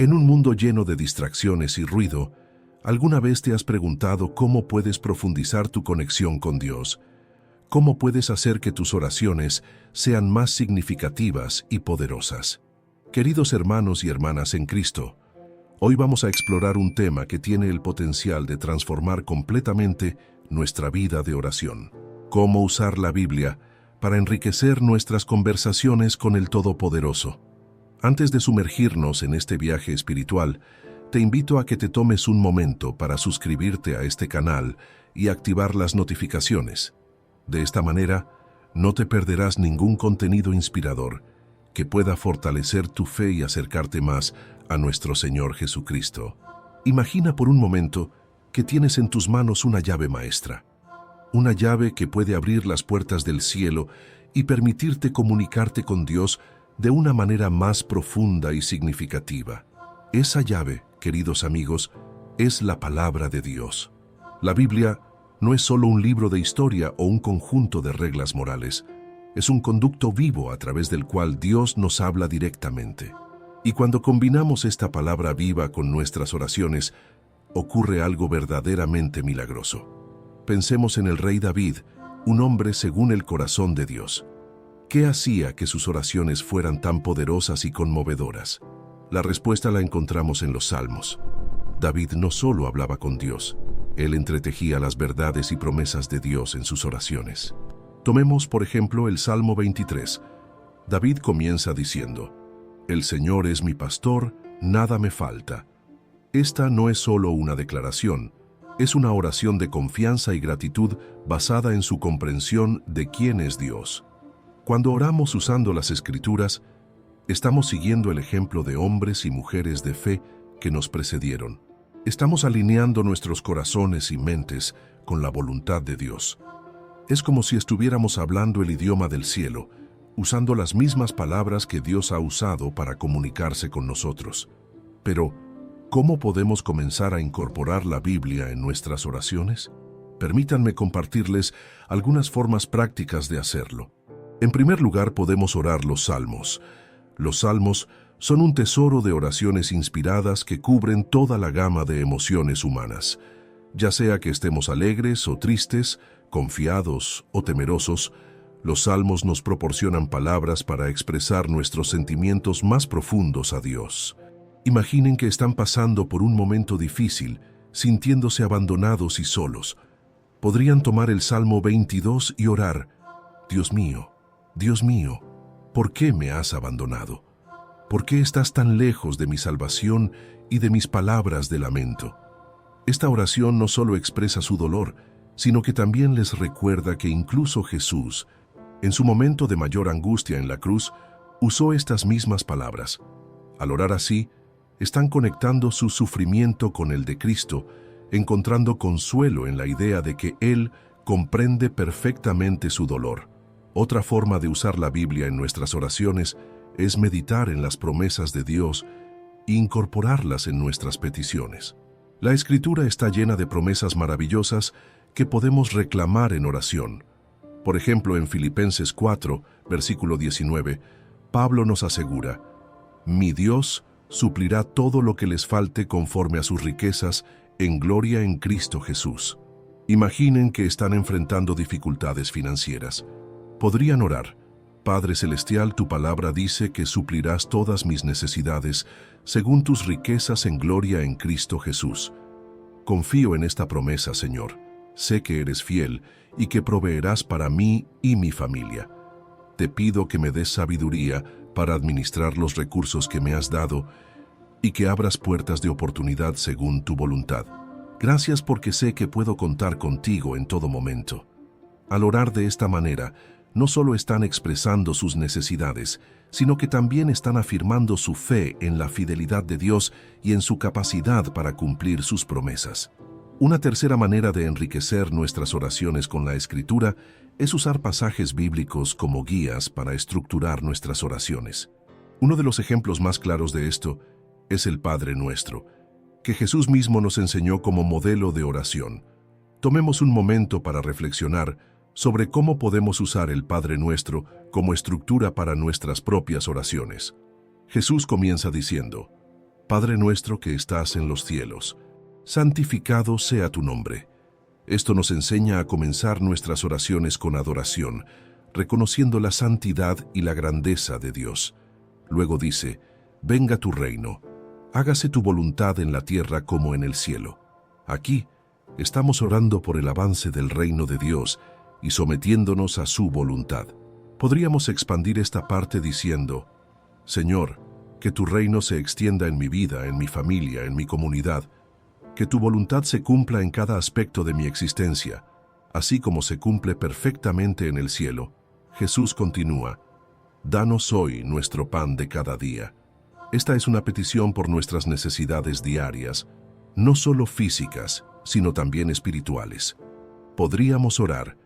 En un mundo lleno de distracciones y ruido, ¿alguna vez te has preguntado cómo puedes profundizar tu conexión con Dios? ¿Cómo puedes hacer que tus oraciones sean más significativas y poderosas? Queridos hermanos y hermanas en Cristo, hoy vamos a explorar un tema que tiene el potencial de transformar completamente nuestra vida de oración. Cómo usar la Biblia para enriquecer nuestras conversaciones con el Todopoderoso. Antes de sumergirnos en este viaje espiritual, te invito a que te tomes un momento para suscribirte a este canal y activar las notificaciones. De esta manera, no te perderás ningún contenido inspirador que pueda fortalecer tu fe y acercarte más a nuestro Señor Jesucristo. Imagina por un momento que tienes en tus manos una llave maestra. Una llave que puede abrir las puertas del cielo y permitirte comunicarte con Dios de una manera más profunda y significativa. Esa llave, queridos amigos, es la palabra de Dios. La Biblia no es solo un libro de historia o un conjunto de reglas morales. Es un conducto vivo a través del cual Dios nos habla directamente. Y cuando combinamos esta palabra viva con nuestras oraciones, ocurre algo verdaderamente milagroso. Pensemos en el rey David, un hombre según el corazón de Dios. ¿Qué hacía que sus oraciones fueran tan poderosas y conmovedoras? La respuesta la encontramos en los Salmos. David no solo hablaba con Dios, él entretejía las verdades y promesas de Dios en sus oraciones. Tomemos, por ejemplo, el Salmo 23. David comienza diciendo: «El Señor es mi pastor, nada me falta». Esta no es solo una declaración, es una oración de confianza y gratitud basada en su comprensión de quién es Dios. Cuando oramos usando las Escrituras, estamos siguiendo el ejemplo de hombres y mujeres de fe que nos precedieron. Estamos alineando nuestros corazones y mentes con la voluntad de Dios. Es como si estuviéramos hablando el idioma del cielo, usando las mismas palabras que Dios ha usado para comunicarse con nosotros. Pero, ¿cómo podemos comenzar a incorporar la Biblia en nuestras oraciones? Permítanme compartirles algunas formas prácticas de hacerlo. En primer lugar, podemos orar los Salmos. Los Salmos son un tesoro de oraciones inspiradas que cubren toda la gama de emociones humanas. Ya sea que estemos alegres o tristes, confiados o temerosos, los Salmos nos proporcionan palabras para expresar nuestros sentimientos más profundos a Dios. Imaginen que están pasando por un momento difícil, sintiéndose abandonados y solos. Podrían tomar el Salmo 22 y orar: Dios mío, ¿por qué me has abandonado? ¿Por qué estás tan lejos de mi salvación y de mis palabras de lamento? Esta oración no solo expresa su dolor, sino que también les recuerda que incluso Jesús, en su momento de mayor angustia en la cruz, usó estas mismas palabras. Al orar así, están conectando su sufrimiento con el de Cristo, encontrando consuelo en la idea de que Él comprende perfectamente su dolor. Otra forma de usar la Biblia en nuestras oraciones es meditar en las promesas de Dios e incorporarlas en nuestras peticiones. La Escritura está llena de promesas maravillosas que podemos reclamar en oración. Por ejemplo, en Filipenses 4, versículo 19, Pablo nos asegura: «Mi Dios suplirá todo lo que les falte conforme a sus riquezas en gloria en Cristo Jesús». Imaginen que están enfrentando dificultades financieras. Podrían orar: «Padre Celestial, tu palabra dice que suplirás todas mis necesidades según tus riquezas en gloria en Cristo Jesús. Confío en esta promesa, Señor. Sé que eres fiel y que proveerás para mí y mi familia. Te pido que me des sabiduría para administrar los recursos que me has dado y que abras puertas de oportunidad según tu voluntad. Gracias porque sé que puedo contar contigo en todo momento». Al orar de esta manera, no solo están expresando sus necesidades, sino que también están afirmando su fe en la fidelidad de Dios y en su capacidad para cumplir sus promesas. Una tercera manera de enriquecer nuestras oraciones con la Escritura es usar pasajes bíblicos como guías para estructurar nuestras oraciones. Uno de los ejemplos más claros de esto es el Padre Nuestro, que Jesús mismo nos enseñó como modelo de oración. Tomemos un momento para reflexionar sobre cómo podemos usar el Padre Nuestro como estructura para nuestras propias oraciones. Jesús comienza diciendo: Padre nuestro que estás en los cielos, santificado sea tu nombre. Esto nos enseña a comenzar nuestras oraciones con adoración, reconociendo la santidad y la grandeza de Dios. Luego dice, venga tu reino, hágase tu voluntad en la tierra como en el cielo. Aquí estamos orando por el avance del reino de Dios y sometiéndonos a su voluntad. Podríamos expandir esta parte diciendo, Señor, que tu reino se extienda en mi vida, en mi familia, en mi comunidad, que tu voluntad se cumpla en cada aspecto de mi existencia, así como se cumple perfectamente en el cielo. Jesús continúa, danos hoy nuestro pan de cada día. Esta es una petición por nuestras necesidades diarias, no solo físicas, sino también espirituales. Podríamos orar,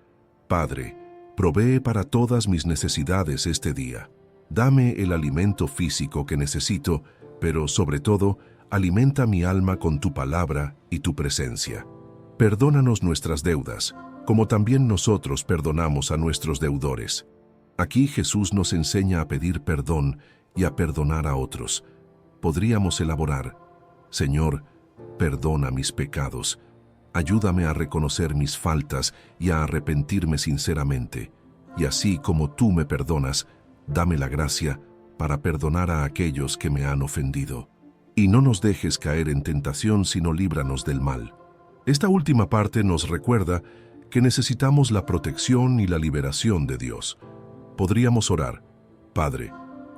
Padre, provee para todas mis necesidades este día. Dame el alimento físico que necesito, pero sobre todo, alimenta mi alma con tu palabra y tu presencia. Perdónanos nuestras deudas, como también nosotros perdonamos a nuestros deudores. Aquí Jesús nos enseña a pedir perdón y a perdonar a otros. Podríamos elaborar, Señor, perdona mis pecados. Ayúdame a reconocer mis faltas y a arrepentirme sinceramente. Y así como tú me perdonas, dame la gracia para perdonar a aquellos que me han ofendido. Y no nos dejes caer en tentación, sino líbranos del mal. Esta última parte nos recuerda que necesitamos la protección y la liberación de Dios. Podríamos orar, Padre,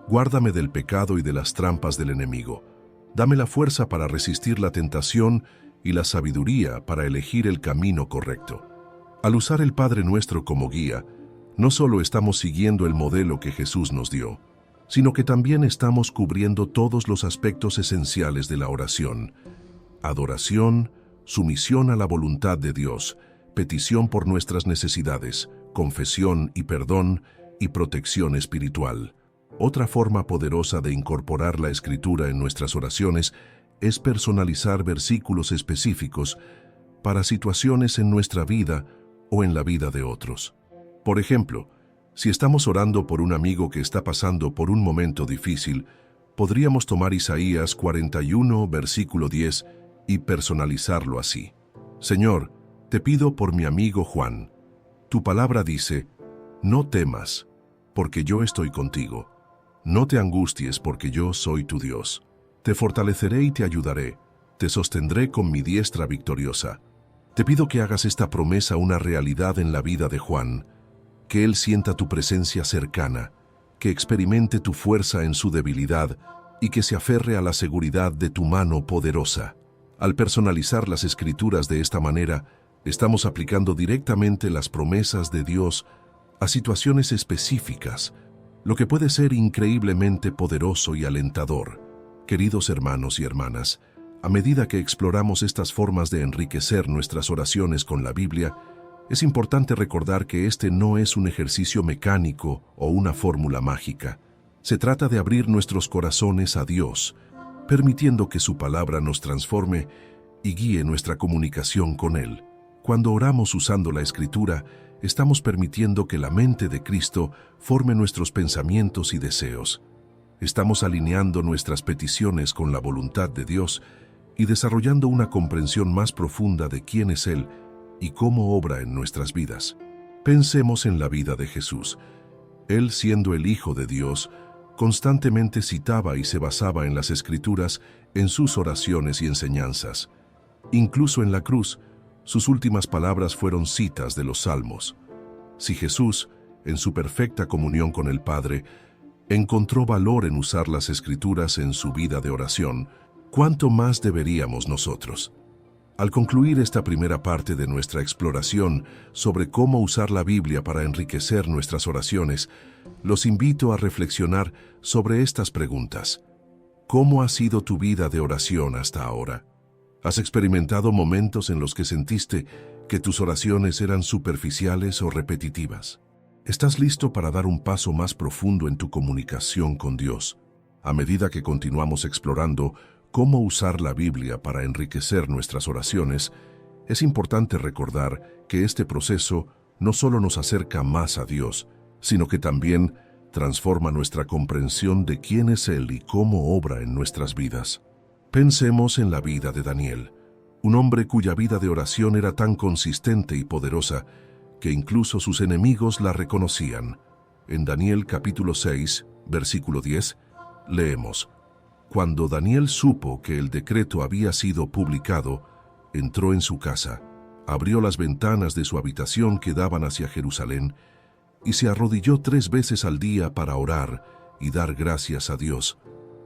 guárdame del pecado y de las trampas del enemigo. Dame la fuerza para resistir la tentación y la sabiduría para elegir el camino correcto. Al usar el Padre Nuestro como guía, no solo estamos siguiendo el modelo que Jesús nos dio, sino que también estamos cubriendo todos los aspectos esenciales de la oración: adoración, sumisión a la voluntad de Dios, petición por nuestras necesidades, confesión y perdón, y protección espiritual. Otra forma poderosa de incorporar la Escritura en nuestras oraciones es personalizar versículos específicos para situaciones en nuestra vida o en la vida de otros. Por ejemplo, si estamos orando por un amigo que está pasando por un momento difícil, podríamos tomar Isaías 41, versículo 10, y personalizarlo así. Señor, te pido por mi amigo Juan. Tu palabra dice, no temas, porque yo estoy contigo. No te angusties, porque yo soy tu Dios. Te fortaleceré y te ayudaré. Te sostendré con mi diestra victoriosa. Te pido que hagas esta promesa una realidad en la vida de Juan, que él sienta tu presencia cercana, que experimente tu fuerza en su debilidad y que se aferre a la seguridad de tu mano poderosa. Al personalizar las Escrituras de esta manera, estamos aplicando directamente las promesas de Dios a situaciones específicas, lo que puede ser increíblemente poderoso y alentador. Queridos hermanos y hermanas, a medida que exploramos estas formas de enriquecer nuestras oraciones con la Biblia, es importante recordar que este no es un ejercicio mecánico o una fórmula mágica. Se trata de abrir nuestros corazones a Dios, permitiendo que su palabra nos transforme y guíe nuestra comunicación con Él. Cuando oramos usando la Escritura, estamos permitiendo que la mente de Cristo forme nuestros pensamientos y deseos. Estamos alineando nuestras peticiones con la voluntad de Dios y desarrollando una comprensión más profunda de quién es Él y cómo obra en nuestras vidas. Pensemos en la vida de Jesús. Él, siendo el Hijo de Dios, constantemente citaba y se basaba en las Escrituras en sus oraciones y enseñanzas. Incluso en la cruz, sus últimas palabras fueron citas de los Salmos. Si Jesús, en su perfecta comunión con el Padre, encontró valor en usar las Escrituras en su vida de oración, ¿cuánto más deberíamos nosotros? Al concluir esta primera parte de nuestra exploración sobre cómo usar la Biblia para enriquecer nuestras oraciones, los invito a reflexionar sobre estas preguntas. ¿Cómo ha sido tu vida de oración hasta ahora? ¿Has experimentado momentos en los que sentiste que tus oraciones eran superficiales o repetitivas? ¿Estás listo para dar un paso más profundo en tu comunicación con Dios? A medida que continuamos explorando cómo usar la Biblia para enriquecer nuestras oraciones, es importante recordar que este proceso no solo nos acerca más a Dios, sino que también transforma nuestra comprensión de quién es Él y cómo obra en nuestras vidas. Pensemos en la vida de Daniel, un hombre cuya vida de oración era tan consistente y poderosa que incluso sus enemigos la reconocían. En Daniel capítulo 6, versículo 10, leemos: Cuando Daniel supo que el decreto había sido publicado, entró en su casa, abrió las ventanas de su habitación que daban hacia Jerusalén y se arrodilló 3 veces al día para orar y dar gracias a Dios,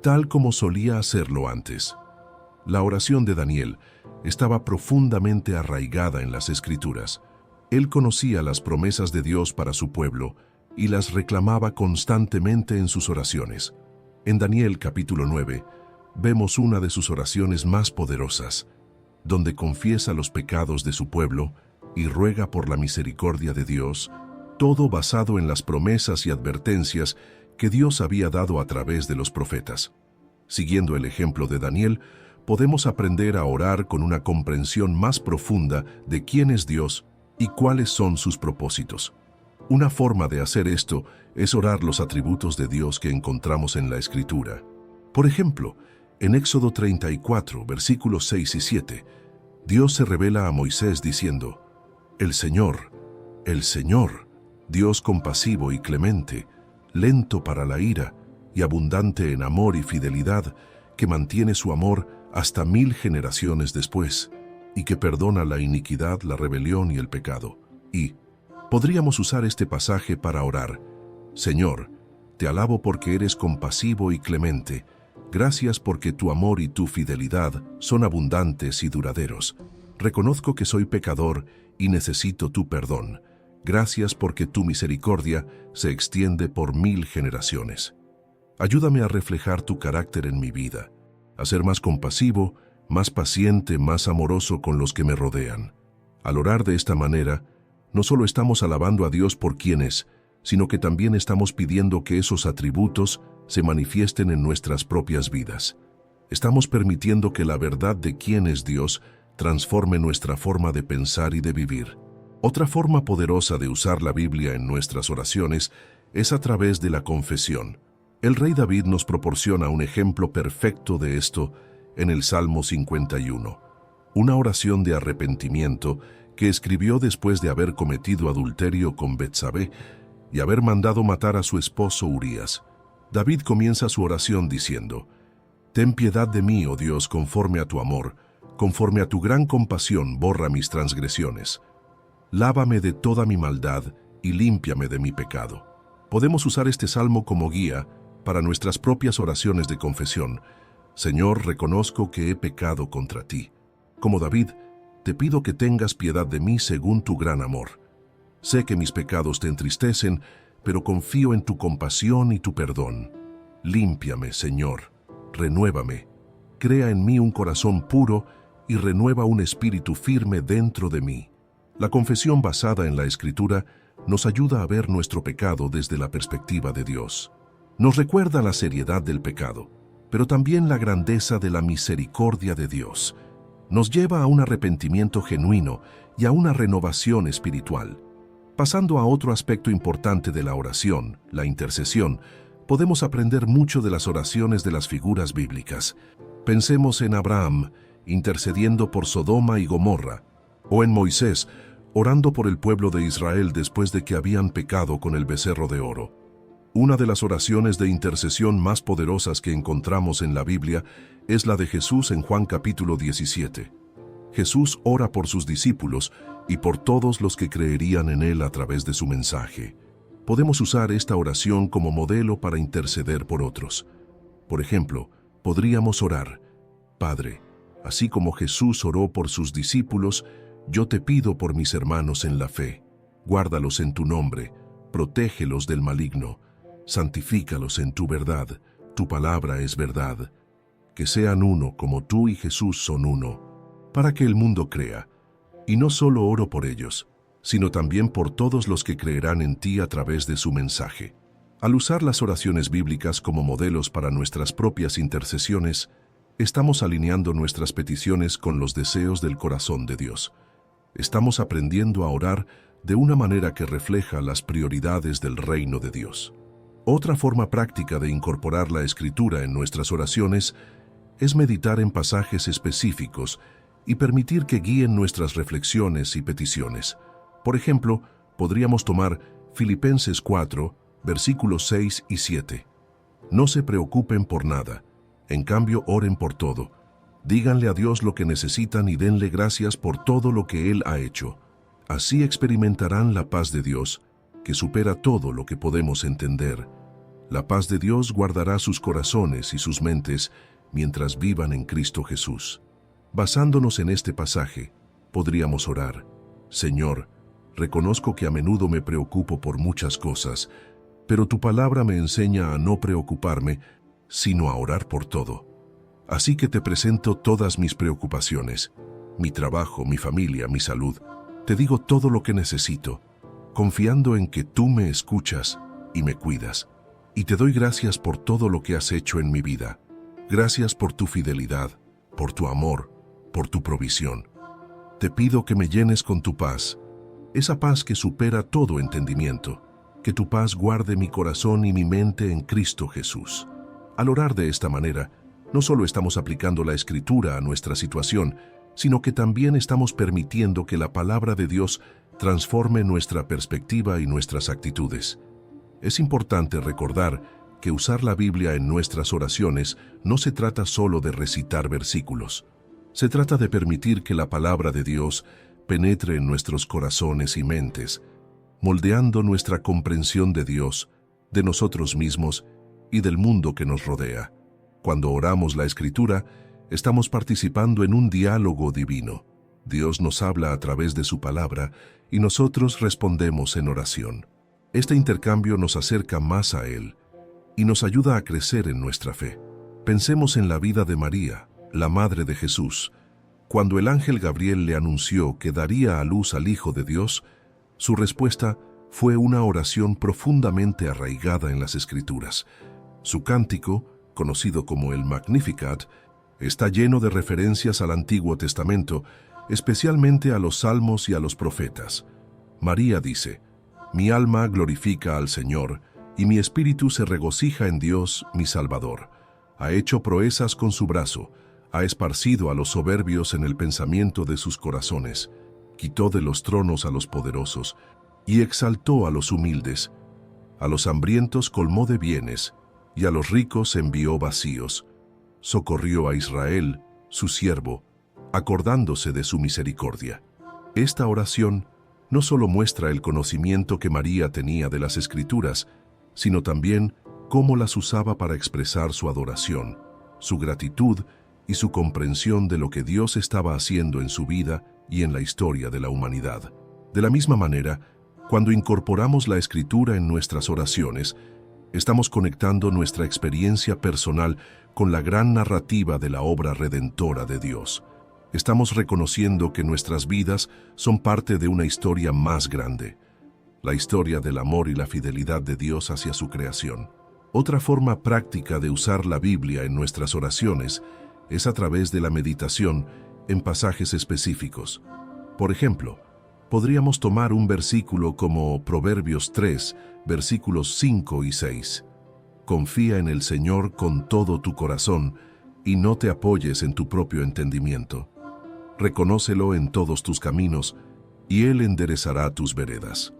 tal como solía hacerlo antes. La oración de Daniel estaba profundamente arraigada en las Escrituras. Él conocía las promesas de Dios para su pueblo y las reclamaba constantemente en sus oraciones. En Daniel capítulo 9 vemos una de sus oraciones más poderosas, donde confiesa los pecados de su pueblo y ruega por la misericordia de Dios, todo basado en las promesas y advertencias que Dios había dado a través de los profetas. Siguiendo el ejemplo de Daniel, podemos aprender a orar con una comprensión más profunda de quién es Dios y cuáles son sus propósitos. Una forma de hacer esto es orar los atributos de Dios que encontramos en la Escritura. Por ejemplo, en Éxodo 34, versículos 6 y 7, Dios se revela a Moisés diciendo: el Señor, Dios compasivo y clemente, lento para la ira y abundante en amor y fidelidad, que mantiene su amor hasta 1000 generaciones después, y que perdona la iniquidad, la rebelión y el pecado. Y podríamos usar este pasaje para orar: Señor, te alabo porque eres compasivo y clemente. Gracias porque tu amor y tu fidelidad son abundantes y duraderos. Reconozco que soy pecador y necesito tu perdón. Gracias porque tu misericordia se extiende por 1000 generaciones. Ayúdame a reflejar tu carácter en mi vida, a ser más compasivo, más paciente, más amoroso con los que me rodean. Al orar de esta manera, no solo estamos alabando a Dios por quien es, sino que también estamos pidiendo que esos atributos se manifiesten en nuestras propias vidas. Estamos permitiendo que la verdad de quién es Dios transforme nuestra forma de pensar y de vivir. Otra forma poderosa de usar la Biblia en nuestras oraciones es a través de la confesión. El rey David nos proporciona un ejemplo perfecto de esto en el Salmo 51, una oración de arrepentimiento que escribió después de haber cometido adulterio con Betsabé y haber mandado matar a su esposo Urías. David comienza su oración diciendo: Ten piedad de mí, oh Dios, conforme a tu amor, conforme a tu gran compasión, borra mis transgresiones. Lávame de toda mi maldad y límpiame de mi pecado. Podemos usar este salmo como guía para nuestras propias oraciones de confesión. Señor, reconozco que he pecado contra ti. Como David, te pido que tengas piedad de mí según tu gran amor. Sé que mis pecados te entristecen, pero confío en tu compasión y tu perdón. Límpiame, Señor, renuévame. Crea en mí un corazón puro y renueva un espíritu firme dentro de mí. La confesión basada en la Escritura nos ayuda a ver nuestro pecado desde la perspectiva de Dios. Nos recuerda la seriedad del pecado, pero también la grandeza de la misericordia de Dios. Nos lleva a un arrepentimiento genuino y a una renovación espiritual. Pasando a otro aspecto importante de la oración, la intercesión, podemos aprender mucho de las oraciones de las figuras bíblicas. Pensemos en Abraham, intercediendo por Sodoma y Gomorra, o en Moisés, orando por el pueblo de Israel después de que habían pecado con el becerro de oro. Una de las oraciones de intercesión más poderosas que encontramos en la Biblia es la de Jesús en Juan capítulo 17. Jesús ora por sus discípulos y por todos los que creerían en Él a través de su mensaje. Podemos usar esta oración como modelo para interceder por otros. Por ejemplo, podríamos orar: Padre, así como Jesús oró por sus discípulos, yo te pido por mis hermanos en la fe. Guárdalos en tu nombre, protégelos del maligno, santifícalos en tu verdad, tu palabra es verdad. Que sean uno como tú y Jesús son uno, para que el mundo crea. Y no solo oro por ellos, sino también por todos los que creerán en ti a través de su mensaje. Al usar las oraciones bíblicas como modelos para nuestras propias intercesiones, estamos alineando nuestras peticiones con los deseos del corazón de Dios. Estamos aprendiendo a orar de una manera que refleja las prioridades del reino de Dios. Otra forma práctica de incorporar la Escritura en nuestras oraciones es meditar en pasajes específicos y permitir que guíen nuestras reflexiones y peticiones. Por ejemplo, podríamos tomar Filipenses 4, versículos 6 y 7. No se preocupen por nada, en cambio oren por todo. Díganle a Dios lo que necesitan y denle gracias por todo lo que Él ha hecho. Así experimentarán la paz de Dios, que supera todo lo que podemos entender. La paz de Dios guardará sus corazones y sus mentes mientras vivan en Cristo Jesús. Basándonos en este pasaje, podríamos orar: Señor, reconozco que a menudo me preocupo por muchas cosas, pero tu palabra me enseña a no preocuparme, sino a orar por todo. Así que te presento todas mis preocupaciones, mi trabajo, mi familia, mi salud. Te digo todo lo que necesito, confiando en que tú me escuchas y me cuidas. Y te doy gracias por todo lo que has hecho en mi vida. Gracias por tu fidelidad, por tu amor, por tu provisión. Te pido que me llenes con tu paz, esa paz que supera todo entendimiento, que tu paz guarde mi corazón y mi mente en Cristo Jesús. Al orar de esta manera, no solo estamos aplicando la Escritura a nuestra situación, sino que también estamos permitiendo que la palabra de Dios transforme nuestra perspectiva y nuestras actitudes. Es importante recordar que usar la Biblia en nuestras oraciones no se trata solo de recitar versículos. Se trata de permitir que la palabra de Dios penetre en nuestros corazones y mentes, moldeando nuestra comprensión de Dios, de nosotros mismos y del mundo que nos rodea. Cuando oramos la Escritura, estamos participando en un diálogo divino. Dios nos habla a través de su palabra y nosotros respondemos en oración. Este intercambio nos acerca más a Él y nos ayuda a crecer en nuestra fe. Pensemos en la vida de María, la madre de Jesús. Cuando el ángel Gabriel le anunció que daría a luz al Hijo de Dios, su respuesta fue una oración profundamente arraigada en las Escrituras. Su cántico, conocido como el Magnificat, está lleno de referencias al Antiguo Testamento, especialmente a los Salmos y a los profetas. María dice: Mi alma glorifica al Señor, y mi espíritu se regocija en Dios, mi Salvador. Ha hecho proezas con su brazo, ha esparcido a los soberbios en el pensamiento de sus corazones, quitó de los tronos a los poderosos, y exaltó a los humildes. A los hambrientos colmó de bienes, y a los ricos envió vacíos. Socorrió a Israel, su siervo, acordándose de su misericordia. Esta oración no solo muestra el conocimiento que María tenía de las Escrituras, sino también cómo las usaba para expresar su adoración, su gratitud y su comprensión de lo que Dios estaba haciendo en su vida y en la historia de la humanidad. De la misma manera, cuando incorporamos la Escritura en nuestras oraciones, estamos conectando nuestra experiencia personal con la gran narrativa de la obra redentora de Dios. Estamos reconociendo que nuestras vidas son parte de una historia más grande, la historia del amor y la fidelidad de Dios hacia su creación. Otra forma práctica de usar la Biblia en nuestras oraciones es a través de la meditación en pasajes específicos. Por ejemplo, podríamos tomar un versículo como Proverbios 3, versículos 5 y 6. Confía en el Señor con todo tu corazón y no te apoyes en tu propio entendimiento. Reconócelo en todos tus caminos y Él enderezará tus veredas.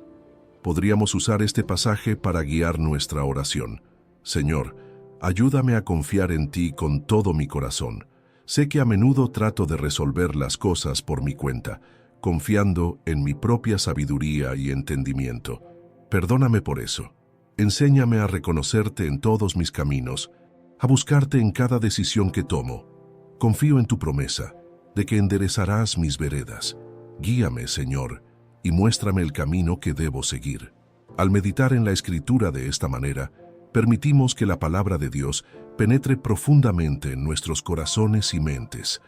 Podríamos usar este pasaje para guiar nuestra oración. Señor, ayúdame a confiar en ti con todo mi corazón. Sé que a menudo trato de resolver las cosas por mi cuenta, confiando en mi propia sabiduría y entendimiento. Perdóname por eso. Enséñame a reconocerte en todos mis caminos, a buscarte en cada decisión que tomo. Confío en tu promesa de que enderezarás mis veredas. Guíame, Señor, y muéstrame el camino que debo seguir. Al meditar en la Escritura de esta manera, permitimos que la palabra de Dios penetre profundamente en nuestros corazones y mentes,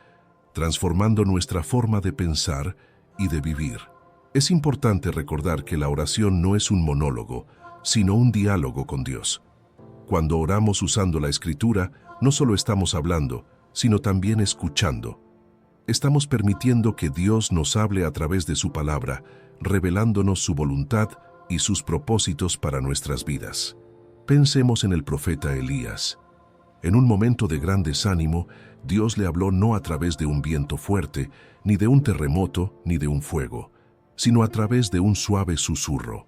transformando nuestra forma de pensar y de vivir. Es importante recordar que la oración no es un monólogo, sino un diálogo con Dios. Cuando oramos usando la Escritura, no solo estamos hablando, sino también escuchando. Estamos permitiendo que Dios nos hable a través de su palabra, revelándonos su voluntad y sus propósitos para nuestras vidas. Pensemos en el profeta Elías. En un momento de gran desánimo, Dios le habló no a través de un viento fuerte, ni de un terremoto, ni de un fuego, sino a través de un suave susurro.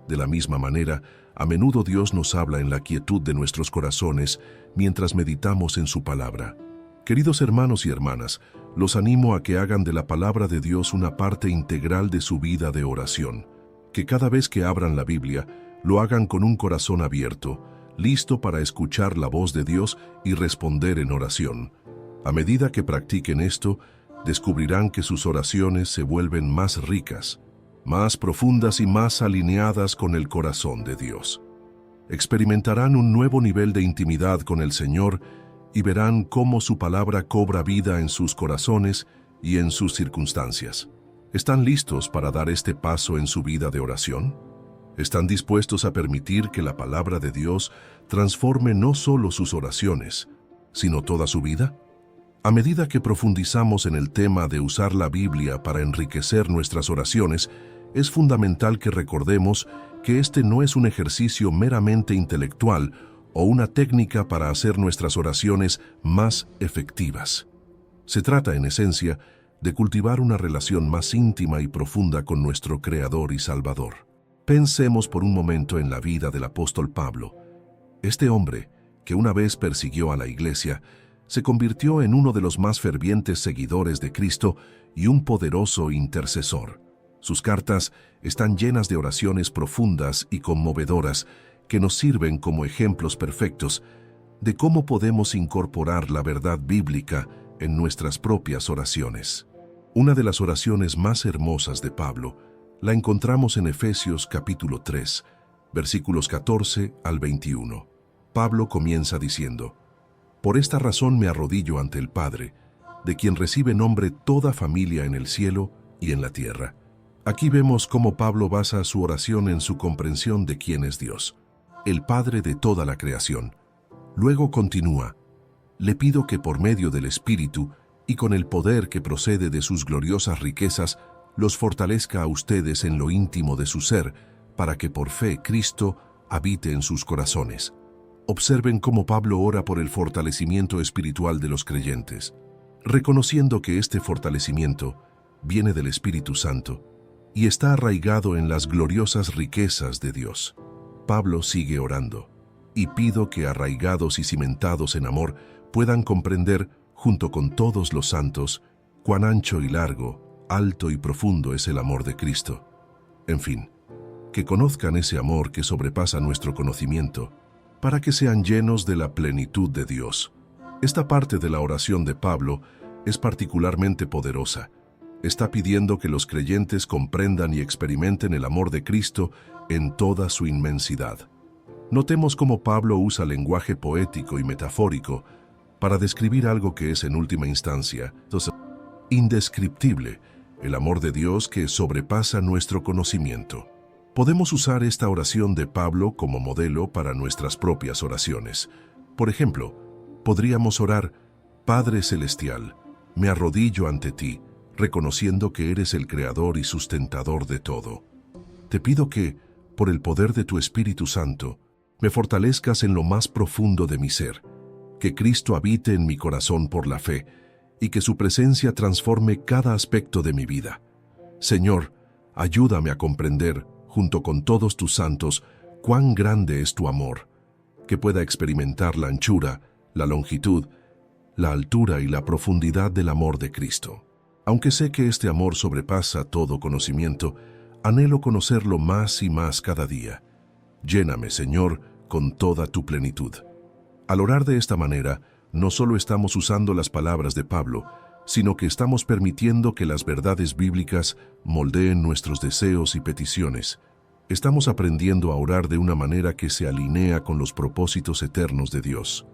De la misma manera, a menudo Dios nos habla en la quietud de nuestros corazones mientras meditamos en su palabra. Queridos hermanos y hermanas, los animo a que hagan de la palabra de Dios una parte integral de su vida de oración. Que cada vez que abran la Biblia, lo hagan con un corazón abierto, listo para escuchar la voz de Dios y responder en oración. A medida que practiquen esto, descubrirán que sus oraciones se vuelven más ricas, más profundas y más alineadas con el corazón de Dios. Experimentarán un nuevo nivel de intimidad con el Señor y verán cómo su palabra cobra vida en sus corazones y en sus circunstancias. ¿Están listos para dar este paso en su vida de oración? ¿Están dispuestos a permitir que la palabra de Dios transforme no solo sus oraciones, sino toda su vida? A medida que profundizamos en el tema de usar la Biblia para enriquecer nuestras oraciones, es fundamental que recordemos que este no es un ejercicio meramente intelectual o una técnica para hacer nuestras oraciones más efectivas. Se trata, en esencia, de cultivar una relación más íntima y profunda con nuestro Creador y Salvador. Pensemos por un momento en la vida del apóstol Pablo. Este hombre, que una vez persiguió a la iglesia, se convirtió en uno de los más fervientes seguidores de Cristo y un poderoso intercesor. Sus cartas están llenas de oraciones profundas y conmovedoras que nos sirven como ejemplos perfectos de cómo podemos incorporar la verdad bíblica en nuestras propias oraciones. Una de las oraciones más hermosas de Pablo la encontramos en Efesios capítulo 3, versículos 14 al 21. Pablo comienza diciendo: «Por esta razón me arrodillo ante el Padre, de quien recibe nombre toda familia en el cielo y en la tierra». Aquí vemos cómo Pablo basa su oración en su comprensión de quién es Dios, el Padre de toda la creación. Luego continúa: «Le pido que por medio del Espíritu y con el poder que procede de sus gloriosas riquezas, los fortalezca a ustedes en lo íntimo de su ser, para que por fe Cristo habite en sus corazones». Observen cómo Pablo ora por el fortalecimiento espiritual de los creyentes, reconociendo que este fortalecimiento viene del Espíritu Santo y está arraigado en las gloriosas riquezas de Dios. Pablo sigue orando: «Y pido que arraigados y cimentados en amor puedan comprender, junto con todos los santos, cuán ancho y largo, alto y profundo es el amor de Cristo». En fin, que conozcan ese amor que sobrepasa nuestro conocimiento, para que sean llenos de la plenitud de Dios. Esta parte de la oración de Pablo es particularmente poderosa. Está pidiendo que los creyentes comprendan y experimenten el amor de Cristo en toda su inmensidad. Notemos cómo Pablo usa lenguaje poético y metafórico para describir algo que es en última instancia indescriptible, el amor de Dios que sobrepasa nuestro conocimiento. Podemos usar esta oración de Pablo como modelo para nuestras propias oraciones. Por ejemplo, podríamos orar: «Padre Celestial, me arrodillo ante ti, reconociendo que eres el Creador y sustentador de todo. Te pido que, por el poder de tu Espíritu Santo, me fortalezcas en lo más profundo de mi ser, que Cristo habite en mi corazón por la fe, y que su presencia transforme cada aspecto de mi vida. Señor, ayúdame a comprender, junto con todos tus santos, cuán grande es tu amor, que pueda experimentar la anchura, la longitud, la altura y la profundidad del amor de Cristo. Aunque sé que este amor sobrepasa todo conocimiento, anhelo conocerlo más y más cada día. Lléname, Señor, con toda tu plenitud». Al orar de esta manera, no solo estamos usando las palabras de Pablo, sino que estamos permitiendo que las verdades bíblicas moldeen nuestros deseos y peticiones. Estamos aprendiendo a orar de una manera que se alinea con los propósitos eternos de Dios.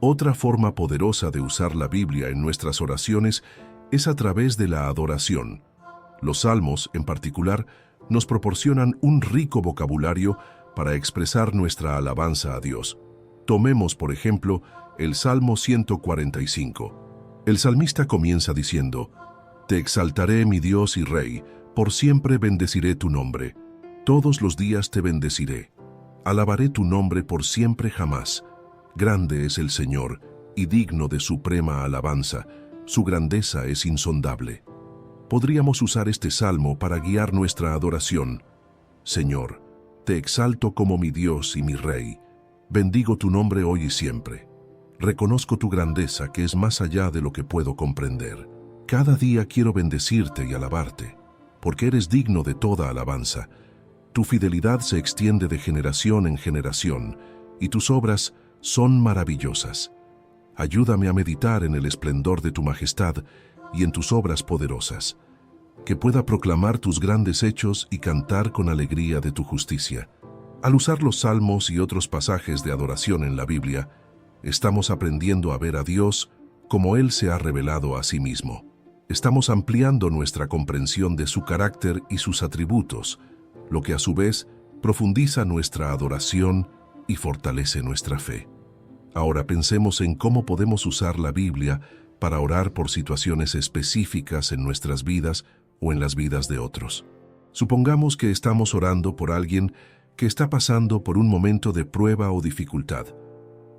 Otra forma poderosa de usar la Biblia en nuestras oraciones es a través de la adoración. Los salmos, en particular, nos proporcionan un rico vocabulario para expresar nuestra alabanza a Dios. Tomemos, por ejemplo, el Salmo 145. El salmista comienza diciendo: «Te exaltaré, mi Dios y Rey, por siempre bendeciré tu nombre. Todos los días te bendeciré. Alabaré tu nombre por siempre jamás. Grande es el Señor, y digno de suprema alabanza. Su grandeza es insondable. Podríamos usar este salmo para guiar nuestra adoración. Señor, te exalto como mi Dios y mi Rey. Bendigo tu nombre hoy y siempre. Reconozco tu grandeza, que es más allá de lo que puedo comprender. Cada día quiero bendecirte y alabarte, porque eres digno de toda alabanza. Tu fidelidad se extiende de generación en generación, y tus obras son maravillosas. Ayúdame a meditar en el esplendor de tu majestad y en tus obras poderosas, que pueda proclamar tus grandes hechos y cantar con alegría de tu justicia. Al usar los salmos y otros pasajes de adoración en la Biblia, estamos aprendiendo a ver a Dios como Él se ha revelado a sí mismo. Estamos ampliando nuestra comprensión de su carácter y sus atributos, lo que a su vez profundiza nuestra adoración y fortalece nuestra fe. Ahora pensemos en cómo podemos usar la Biblia para orar por situaciones específicas en nuestras vidas o en las vidas de otros. Supongamos que estamos orando por alguien que está pasando por un momento de prueba o dificultad.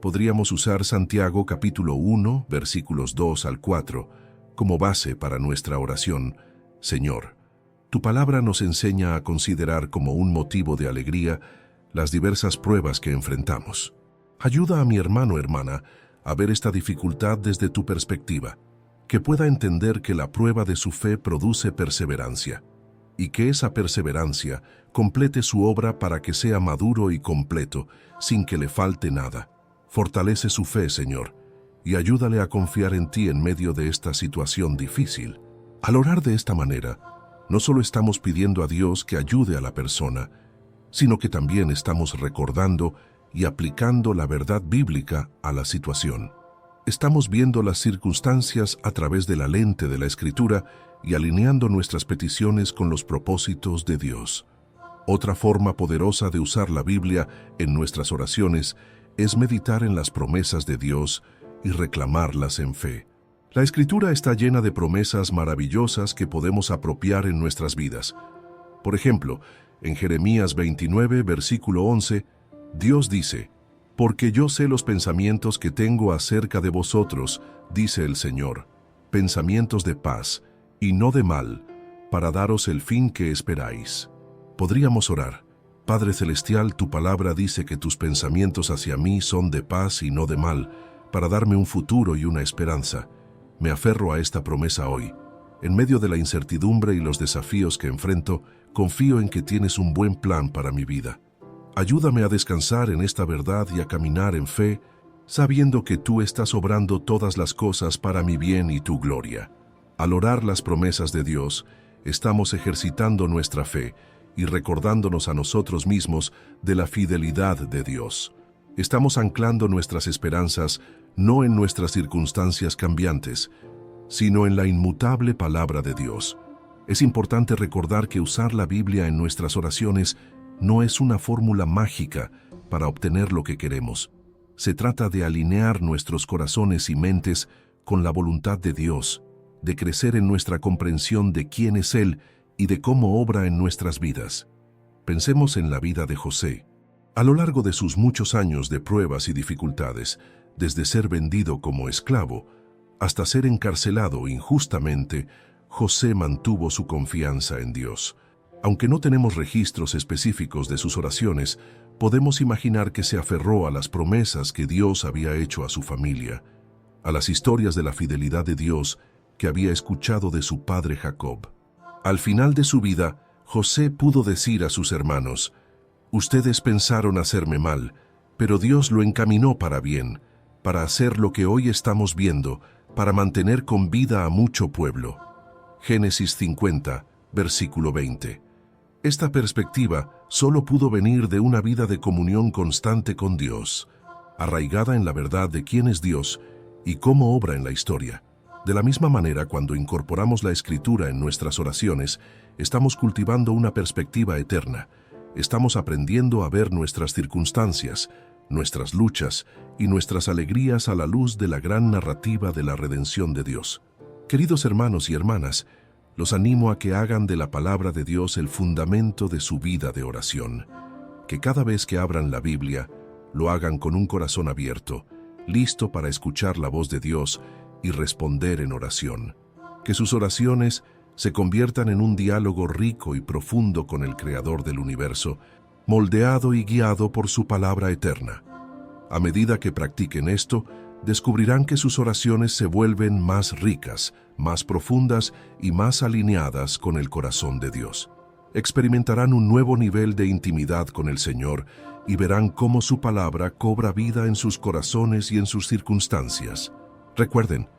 Podríamos usar Santiago capítulo 1, versículos 2 al 4, como base para nuestra oración. Señor, tu palabra nos enseña a considerar como un motivo de alegría las diversas pruebas que enfrentamos. Ayuda a mi hermano o hermana a ver esta dificultad desde tu perspectiva, que pueda entender que la prueba de su fe produce perseverancia, y que esa perseverancia complete su obra para que sea maduro y completo, sin que le falte nada. Fortalece su fe, Señor, y ayúdale a confiar en ti en medio de esta situación difícil. Al orar de esta manera, no solo estamos pidiendo a Dios que ayude a la persona, sino que también estamos recordando y aplicando la verdad bíblica a la situación. Estamos viendo las circunstancias a través de la lente de la Escritura y alineando nuestras peticiones con los propósitos de Dios. Otra forma poderosa de usar la Biblia en nuestras oraciones es meditar en las promesas de Dios y reclamarlas en fe. La Escritura está llena de promesas maravillosas que podemos apropiar en nuestras vidas. Por ejemplo, en Jeremías 29, versículo 11, Dios dice: «Porque yo sé los pensamientos que tengo acerca de vosotros, dice el Señor, pensamientos de paz y no de mal, para daros el fin que esperáis». Podríamos orar: Padre Celestial, tu palabra dice que tus pensamientos hacia mí son de paz y no de mal, para darme un futuro y una esperanza. Me aferro a esta promesa hoy. En medio de la incertidumbre y los desafíos que enfrento, confío en que tienes un buen plan para mi vida. Ayúdame a descansar en esta verdad y a caminar en fe, sabiendo que tú estás obrando todas las cosas para mi bien y tu gloria. Al orar las promesas de Dios, estamos ejercitando nuestra fe y recordándonos a nosotros mismos de la fidelidad de Dios. Estamos anclando nuestras esperanzas no en nuestras circunstancias cambiantes, sino en la inmutable palabra de Dios. Es importante recordar que usar la Biblia en nuestras oraciones no es una fórmula mágica para obtener lo que queremos. Se trata de alinear nuestros corazones y mentes con la voluntad de Dios, de crecer en nuestra comprensión de quién es Él y de cómo obra en nuestras vidas. Pensemos en la vida de José. A lo largo de sus muchos años de pruebas y dificultades, desde ser vendido como esclavo hasta ser encarcelado injustamente, José mantuvo su confianza en Dios. Aunque no tenemos registros específicos de sus oraciones, podemos imaginar que se aferró a las promesas que Dios había hecho a su familia, a las historias de la fidelidad de Dios que había escuchado de su padre Jacob. Al final de su vida, José pudo decir a sus hermanos: «Ustedes pensaron hacerme mal, pero Dios lo encaminó para bien, para hacer lo que hoy estamos viendo, para mantener con vida a mucho pueblo». Génesis 50, versículo 20. Esta perspectiva solo pudo venir de una vida de comunión constante con Dios, arraigada en la verdad de quién es Dios y cómo obra en la historia. De la misma manera, cuando incorporamos la Escritura en nuestras oraciones, estamos cultivando una perspectiva eterna. Estamos aprendiendo a ver nuestras circunstancias, nuestras luchas y nuestras alegrías a la luz de la gran narrativa de la redención de Dios. Queridos hermanos y hermanas, los animo a que hagan de la palabra de Dios el fundamento de su vida de oración. Que cada vez que abran la Biblia, lo hagan con un corazón abierto, listo para escuchar la voz de Dios y responder en oración. Que sus oraciones se conviertan en un diálogo rico y profundo con el Creador del universo, moldeado y guiado por su palabra eterna. A medida que practiquen esto, descubrirán que sus oraciones se vuelven más ricas, más profundas y más alineadas con el corazón de Dios. Experimentarán un nuevo nivel de intimidad con el Señor y verán cómo su palabra cobra vida en sus corazones y en sus circunstancias. Recuerden,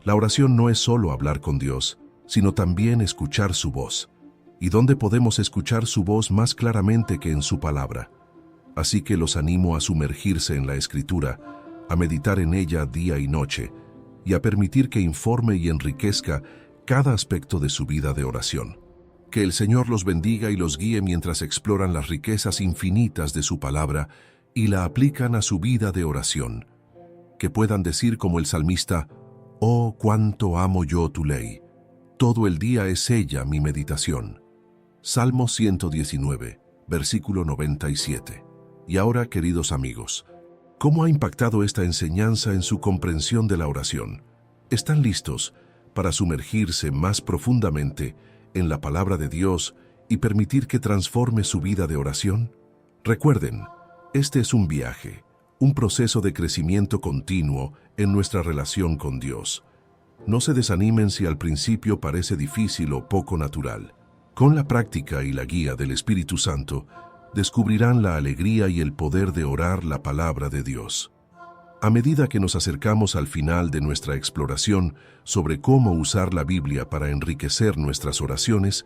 la oración no es solo hablar con Dios, sino también escuchar su voz. ¿Y dónde podemos escuchar su voz más claramente que en su palabra? Así que los animo a sumergirse en la Escritura, a meditar en ella día y noche, y a permitir que informe y enriquezca cada aspecto de su vida de oración. Que el Señor los bendiga y los guíe mientras exploran las riquezas infinitas de su palabra y la aplican a su vida de oración. Que puedan decir como el salmista: «Oh, cuánto amo yo tu ley. Todo el día es ella mi meditación». Salmo 119, versículo 97. Y ahora, queridos amigos, ¿cómo ha impactado esta enseñanza en su comprensión de la oración? ¿Están listos para sumergirse más profundamente en la palabra de Dios y permitir que transforme su vida de oración? Recuerden, este es un viaje, un proceso de crecimiento continuo en nuestra relación con Dios. No se desanimen si al principio parece difícil o poco natural. Con la práctica y la guía del Espíritu Santo, descubrirán la alegría y el poder de orar la palabra de Dios. A medida que nos acercamos al final de nuestra exploración sobre cómo usar la Biblia para enriquecer nuestras oraciones,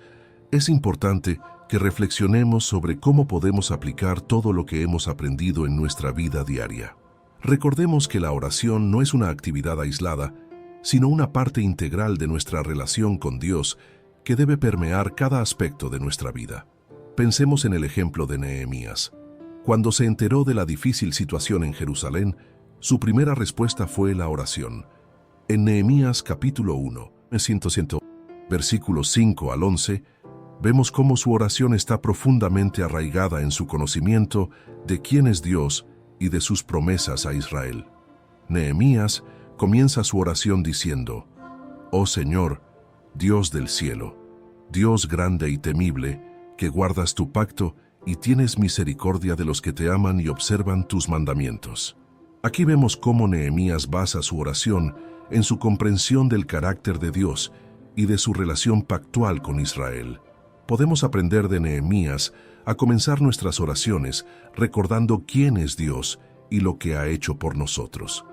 es importante que reflexionemos sobre cómo podemos aplicar todo lo que hemos aprendido en nuestra vida diaria. Recordemos que la oración no es una actividad aislada, sino una parte integral de nuestra relación con Dios que debe permear cada aspecto de nuestra vida. Pensemos en el ejemplo de Nehemías. Cuando se enteró de la difícil situación en Jerusalén, su primera respuesta fue la oración. En Nehemías capítulo 1, versículos 5 al 11, vemos cómo su oración está profundamente arraigada en su conocimiento de quién es Dios y de sus promesas a Israel. Nehemías comienza su oración diciendo: «Oh Señor, Dios del cielo, Dios grande y temible, que guardas tu pacto y tienes misericordia de los que te aman y observan tus mandamientos». Aquí vemos cómo Nehemías basa su oración en su comprensión del carácter de Dios y de su relación pactual con Israel. Podemos aprender de Nehemías a comenzar nuestras oraciones recordando quién es Dios y lo que ha hecho por nosotros.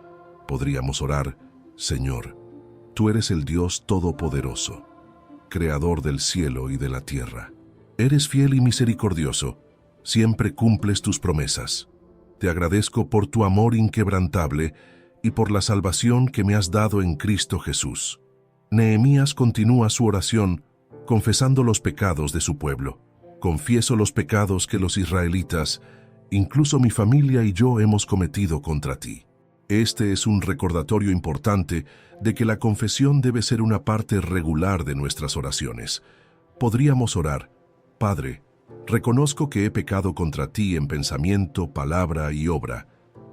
Podríamos orar: «Señor, tú eres el Dios Todopoderoso, Creador del cielo y de la tierra. Eres fiel y misericordioso, siempre cumples tus promesas. Te agradezco por tu amor inquebrantable y por la salvación que me has dado en Cristo Jesús». Nehemías continúa su oración confesando los pecados de su pueblo. «Confieso los pecados que los israelitas, incluso mi familia y yo, hemos cometido contra ti». Este es un recordatorio importante de que la confesión debe ser una parte regular de nuestras oraciones. Podríamos orar: «Padre, reconozco que he pecado contra ti en pensamiento, palabra y obra.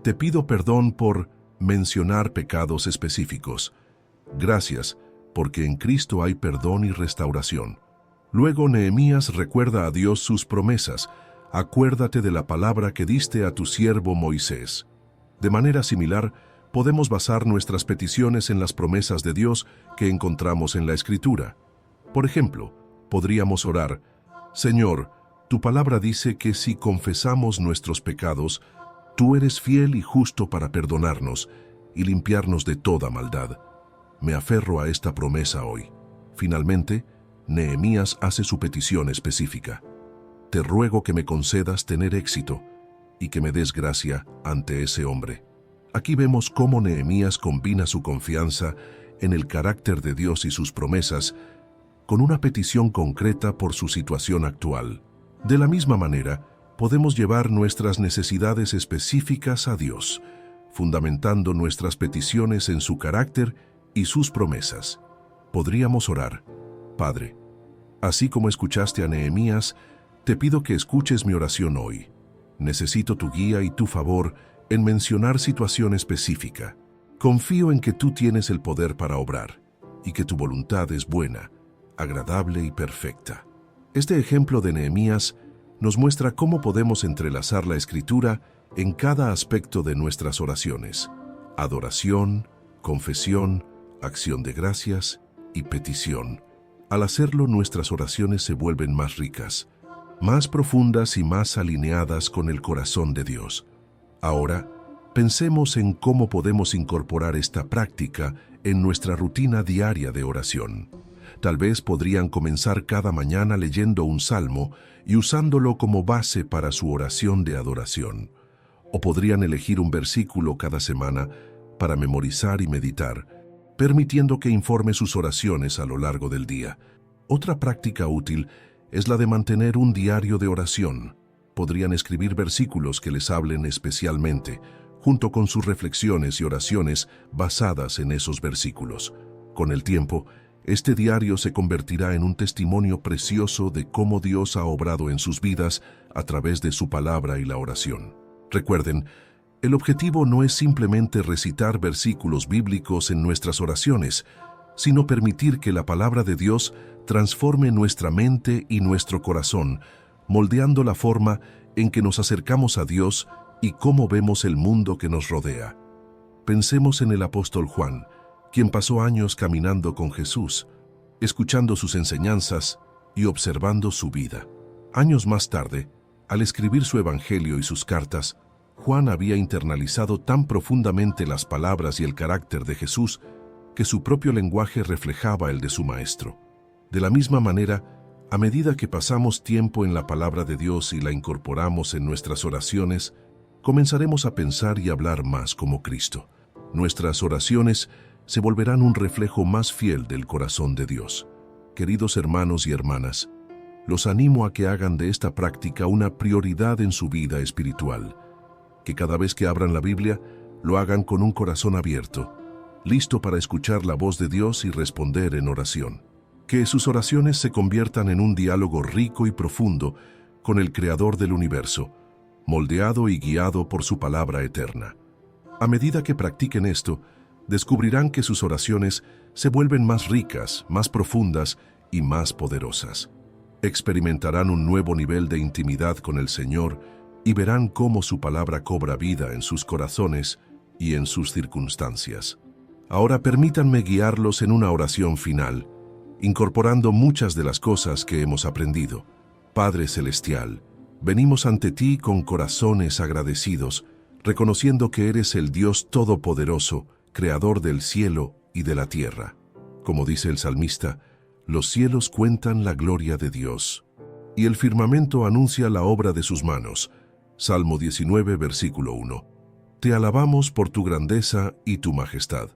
Te pido perdón por mencionar pecados específicos. Gracias, porque en Cristo hay perdón y restauración». Luego Nehemías recuerda a Dios sus promesas: «Acuérdate de la palabra que diste a tu siervo Moisés». De manera similar, podemos basar nuestras peticiones en las promesas de Dios que encontramos en la Escritura. Por ejemplo, podríamos orar: «Señor, tu palabra dice que si confesamos nuestros pecados, tú eres fiel y justo para perdonarnos y limpiarnos de toda maldad». Me aferro a esta promesa hoy. Finalmente, Nehemías hace su petición específica: «Te ruego que me concedas tener éxito y que me des gracia ante ese hombre». Aquí vemos cómo Nehemías combina su confianza en el carácter de Dios y sus promesas con una petición concreta por su situación actual. De la misma manera, podemos llevar nuestras necesidades específicas a Dios, fundamentando nuestras peticiones en su carácter y sus promesas. Podríamos orar: «Padre, así como escuchaste a Nehemías, te pido que escuches mi oración hoy. Necesito tu guía y tu favor en mencionar situación específica. Confío en que tú tienes el poder para obrar y que tu voluntad es buena, agradable y perfecta. Este ejemplo de Nehemías nos muestra cómo podemos entrelazar la Escritura en cada aspecto de nuestras oraciones: adoración, confesión, acción de gracias y petición. Al hacerlo, nuestras oraciones se vuelven más ricas, más profundas y más alineadas con el corazón de Dios. Ahora, pensemos en cómo podemos incorporar esta práctica en nuestra rutina diaria de oración. Tal vez podrían comenzar cada mañana leyendo un salmo y usándolo como base para su oración de adoración. O podrían elegir un versículo cada semana para memorizar y meditar, permitiendo que informe sus oraciones a lo largo del día. Otra práctica útil es la de mantener un diario de oración. Podrían escribir versículos que les hablen especialmente, junto con sus reflexiones y oraciones basadas en esos versículos. Con el tiempo, este diario se convertirá en un testimonio precioso de cómo Dios ha obrado en sus vidas a través de su palabra y la oración. Recuerden, el objetivo no es simplemente recitar versículos bíblicos en nuestras oraciones, sino permitir que la palabra de Dios transforme nuestra mente y nuestro corazón, moldeando la forma en que nos acercamos a Dios y cómo vemos el mundo que nos rodea. Pensemos en el apóstol Juan, quien pasó años caminando con Jesús, escuchando sus enseñanzas y observando su vida. Años más tarde, al escribir su evangelio y sus cartas, Juan había internalizado tan profundamente las palabras y el carácter de Jesús que su propio lenguaje reflejaba el de su maestro. De la misma manera, a medida que pasamos tiempo en la palabra de Dios y la incorporamos en nuestras oraciones, comenzaremos a pensar y hablar más como Cristo. Nuestras oraciones se volverán un reflejo más fiel del corazón de Dios. Queridos hermanos y hermanas, los animo a que hagan de esta práctica una prioridad en su vida espiritual. Que cada vez que abran la Biblia, lo hagan con un corazón abierto, listo para escuchar la voz de Dios y responder en oración. Que sus oraciones se conviertan en un diálogo rico y profundo con el Creador del universo, moldeado y guiado por su palabra eterna. A medida que practiquen esto, descubrirán que sus oraciones se vuelven más ricas, más profundas y más poderosas. Experimentarán un nuevo nivel de intimidad con el Señor y verán cómo su palabra cobra vida en sus corazones y en sus circunstancias. Ahora permítanme guiarlos en una oración final, incorporando muchas de las cosas que hemos aprendido. Padre Celestial, venimos ante ti con corazones agradecidos, reconociendo que eres el Dios Todopoderoso, Creador del cielo y de la tierra. Como dice el salmista, los cielos cuentan la gloria de Dios, y el firmamento anuncia la obra de sus manos. Salmo 19, versículo 1. Te alabamos por tu grandeza y tu majestad.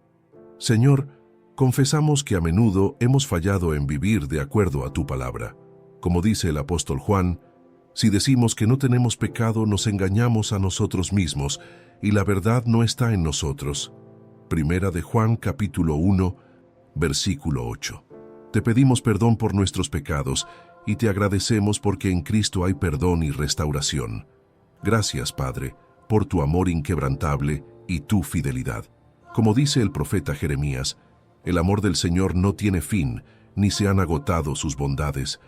Señor, confesamos que a menudo hemos fallado en vivir de acuerdo a tu palabra. Como dice el apóstol Juan, si decimos que no tenemos pecado, nos engañamos a nosotros mismos y la verdad no está en nosotros. Primera de Juan, capítulo 1, versículo 8. Te pedimos perdón por nuestros pecados y te agradecemos porque en Cristo hay perdón y restauración. Gracias, Padre, por tu amor inquebrantable y tu fidelidad. Como dice el profeta Jeremías, el amor del Señor no tiene fin, ni se han agotado sus bondades.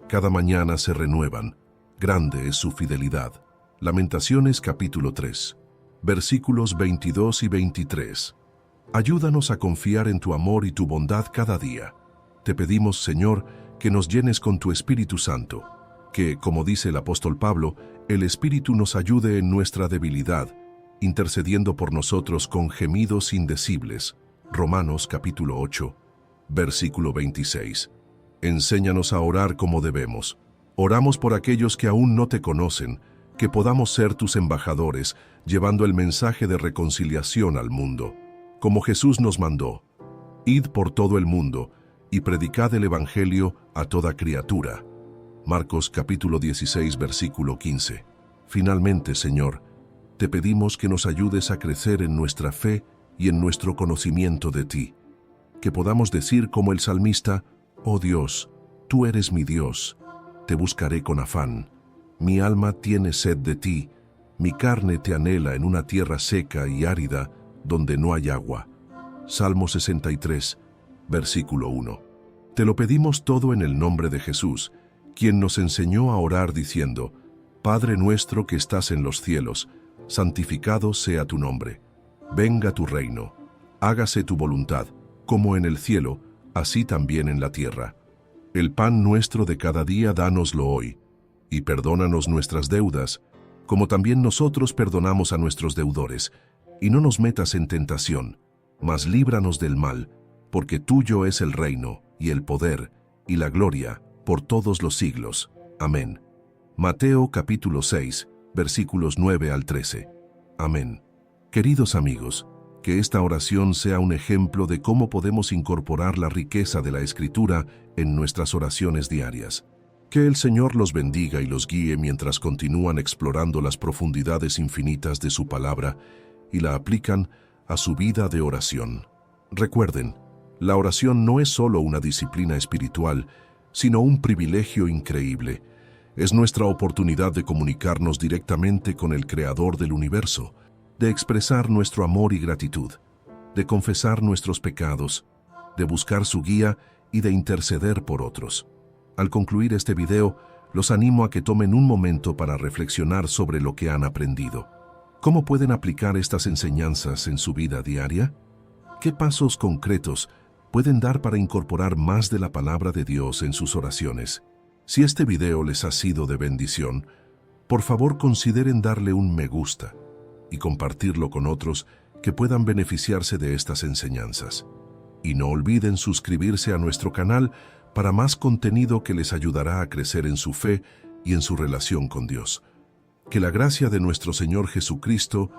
Cada mañana se renuevan. Grande es su fidelidad. Lamentaciones capítulo 3, versículos 22 y 23. Ayúdanos a confiar en tu amor y tu bondad cada día. Te pedimos, Señor, que nos llenes con tu Espíritu Santo, que, como dice el apóstol Pablo, el Espíritu nos ayude en nuestra debilidad, intercediendo por nosotros con gemidos indecibles. Romanos capítulo 8, versículo 26. Enséñanos a orar como debemos. Oramos por aquellos que aún no te conocen, que podamos ser tus embajadores, llevando el mensaje de reconciliación al mundo. Como Jesús nos mandó, id por todo el mundo y predicad el Evangelio a toda criatura. Marcos capítulo 16, versículo 15. Finalmente, Señor, te pedimos que nos ayudes a crecer en nuestra fe y en nuestro conocimiento de ti. Que podamos decir como el salmista, oh Dios, tú eres mi Dios, te buscaré con afán. Mi alma tiene sed de ti, Mi carne te anhela en una tierra seca y árida donde no hay agua. Salmo 63, versículo 1. Te lo pedimos todo en el nombre de Jesús, quien nos enseñó a orar diciendo: Padre nuestro que estás en los cielos, santificado sea tu nombre. Venga tu reino. Hágase tu voluntad, como en el cielo, así también en la tierra. El pan nuestro de cada día dánoslo hoy, y perdónanos nuestras deudas, como también nosotros perdonamos a nuestros deudores, y no nos metas en tentación, mas líbranos del mal, porque tuyo es el reino, y el poder, y la gloria, por todos los siglos. Amén. Mateo capítulo 6, versículos 9 al 13. Amén. Queridos amigos, que esta oración sea un ejemplo de cómo podemos incorporar la riqueza de la Escritura en nuestras oraciones diarias. Que el Señor los bendiga y los guíe mientras continúan explorando las profundidades infinitas de su palabra y la aplican a su vida de oración. Recuerden, la oración no es solo una disciplina espiritual, sino un privilegio increíble. Es nuestra oportunidad de comunicarnos directamente con el Creador del universo, de expresar nuestro amor y gratitud, de confesar nuestros pecados, de buscar su guía y de interceder por otros. Al concluir este video, los animo a que tomen un momento para reflexionar sobre lo que han aprendido. ¿Cómo pueden aplicar estas enseñanzas en su vida diaria? ¿Qué pasos concretos pueden dar para incorporar más de la palabra de Dios en sus oraciones? Si este video les ha sido de bendición, por favor consideren darle un me gusta y compartirlo con otros que puedan beneficiarse de estas enseñanzas. Y no olviden suscribirse a nuestro canal para más contenido que les ayudará a crecer en su fe y en su relación con Dios. Que la gracia de nuestro Señor Jesucristo